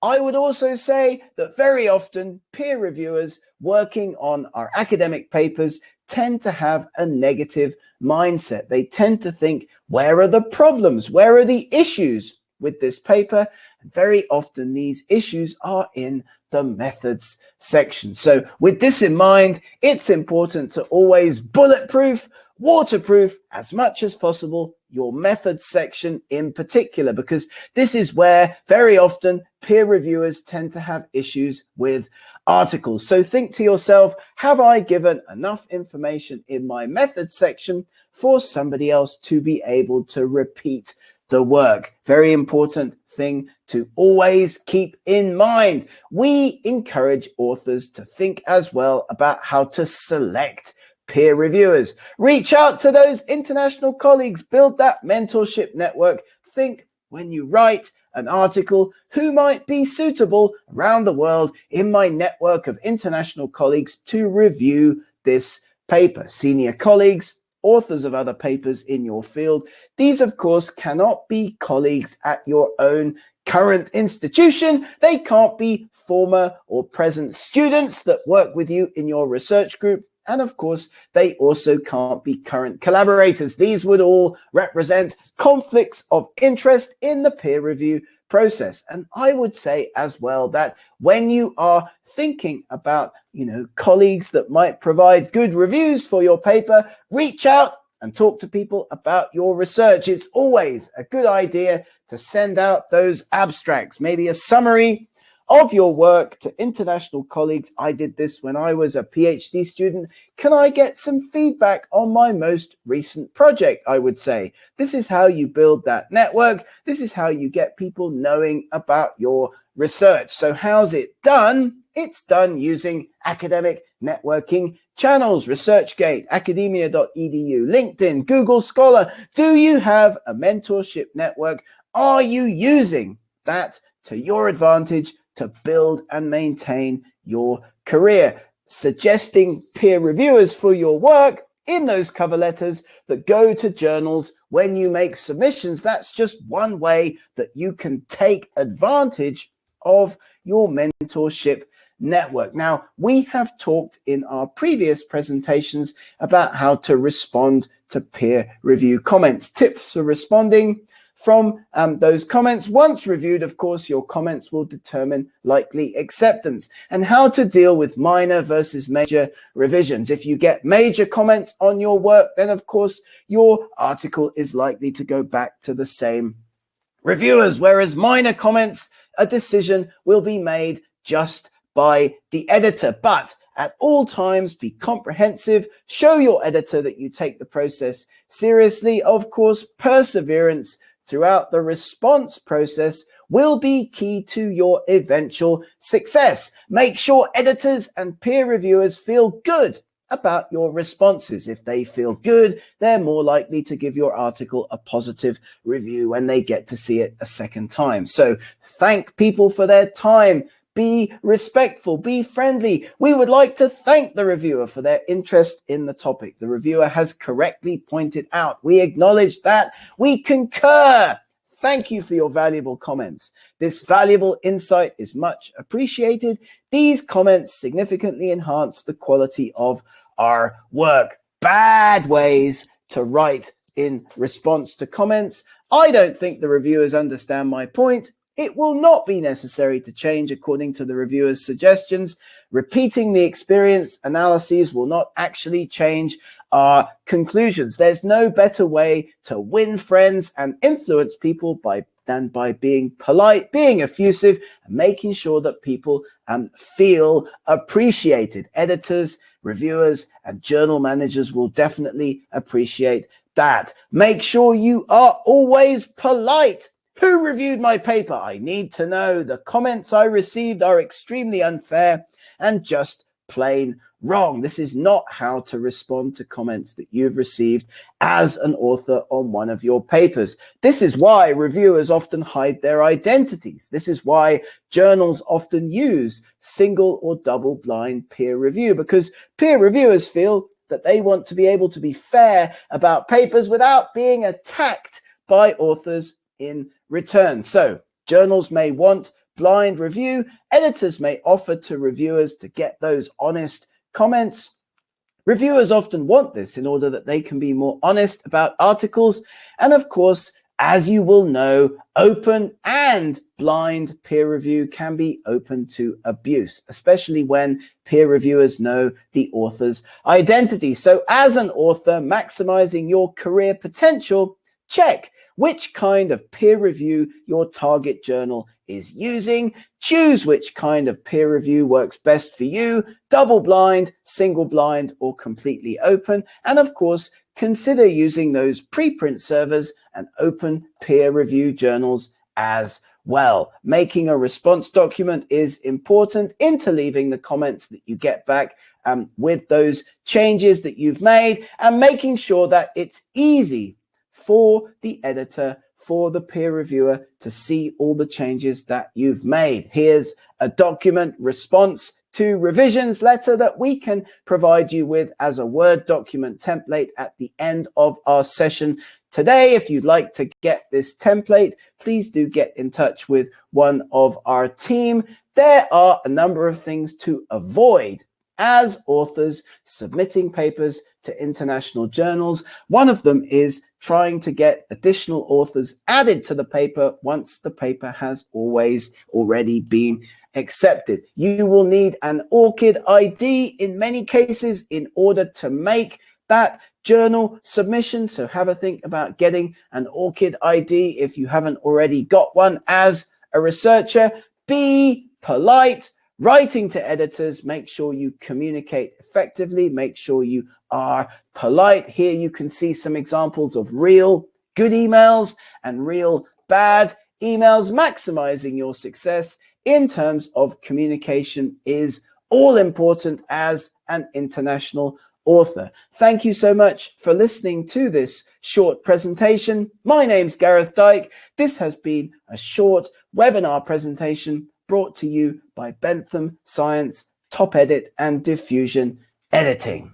I would also say that very often peer reviewers working on our academic papers tend to have a negative mindset. They tend to think, where are the problems? Where are the issues with this paper? And very often these issues are in the methods section. So with this in mind, it's important to always bulletproof, waterproof as much as possible your methods section in particular, because this is where very often peer reviewers tend to have issues with articles. So think to yourself, have I given enough information in my methods section for somebody else to be able to repeat the work? Very important thing to always keep in mind. We encourage authors to think as well about how to select peer reviewers. Reach out to those international colleagues, build that mentorship network. Think when you write an article, who might be suitable around the world in my network of international colleagues to review this paper? Senior colleagues, authors of other papers in your field. These, of course, cannot be colleagues at your own current institution. They can't be former or present students that work with you in your research group. And of course, they also can't be current collaborators. These would all represent conflicts of interest in the peer review process. And I would say as well that when you are thinking about, colleagues that might provide good reviews for your paper, reach out and talk to people about your research. It's always a good idea to send out those abstracts, maybe a summary of your work to international colleagues. I did this when I was a PhD student. Can I get some feedback on my most recent project? I would say this is how you build that network. This is how you get people knowing about your research. So how's it done? It's done using academic networking channels, ResearchGate, academia.edu, LinkedIn, Google Scholar. Do you have a mentorship network? Are you using that to your advantage to build and maintain your career? Suggesting peer reviewers for your work in those cover letters that go to journals when you make submissions. That's just one way that you can take advantage of your mentorship network. Now, we have talked in our previous presentations about how to respond to peer review comments, tips for responding from those comments. Once reviewed, of course, your comments will determine likely acceptance, and how to deal with minor versus major revisions. If you get major comments on your work, then of course your article is likely to go back to the same reviewers, whereas minor comments, a decision will be made just by the editor. But at all times, be comprehensive. Show your editor that you take the process seriously. Of course, perseverance throughout the response process will be key to your eventual success. Make sure editors and peer reviewers feel good about your responses. If they feel good, they're more likely to give your article a positive review when they get to see it a second time. So thank people for their time. Be respectful, be friendly. We would like to thank the reviewer for their interest in the topic. The reviewer has correctly pointed out. We acknowledge that. We concur. Thank you for your valuable comments. This valuable insight is much appreciated. These comments significantly enhance the quality of our work. Bad ways to write in response to comments. I don't think the reviewers understand my point. It will not be necessary to change according to the reviewer's suggestions. Repeating the experience analyses will not actually change our conclusions. There's no better way to win friends and influence people than by being polite, being effusive, and making sure that people feel appreciated. Editors, reviewers, and journal managers will definitely appreciate that. Make sure you are always polite. Who reviewed my paper? I need to know. The comments I received are extremely unfair and just plain wrong. This is not how to respond to comments that you've received as an author on one of your papers. This is why reviewers often hide their identities. This is why journals often use single or double-blind peer review, because peer reviewers feel that they want to be able to be fair about papers without being attacked by authors in return. So journals may want blind review. Editors may offer to reviewers to get those honest comments. Reviewers often want this in order that they can be more honest about articles. And of course, as you will know, open and blind peer review can be open to abuse, especially when peer reviewers know the author's identity. So as an author, maximizing your career potential, check which kind of peer review your target journal is using. Choose which kind of peer review works best for you, double blind, single blind, or completely open. And of course, consider using those preprint servers and open peer review journals as well. Making a response document is important, interleaving the comments that you get back with those changes that you've made, and making sure that it's easy for the editor, for the peer reviewer to see all the changes that you've made. Here's a document response to revisions letter that we can provide you with as a Word document template at the end of our session today. If you'd like to get this template, please do get in touch with one of our team. There are a number of things to avoid as authors submitting papers to international journals. One of them is trying to get additional authors added to the paper once the paper has already been accepted. You will need an ORCID ID in many cases in order to make that journal submission. So have a think about getting an ORCID ID if you haven't already got one as a researcher. Be polite. Writing to editors, make sure you communicate effectively, make sure you are polite. Here you can see some examples of real good emails and real bad emails. Maximizing your success in terms of communication is all important as an international author. Thank you so much for listening to this short presentation. My name's Gareth Dyke. This has been a short webinar presentation brought to you by Bentham Science, Top Edit and Diffusion Editing.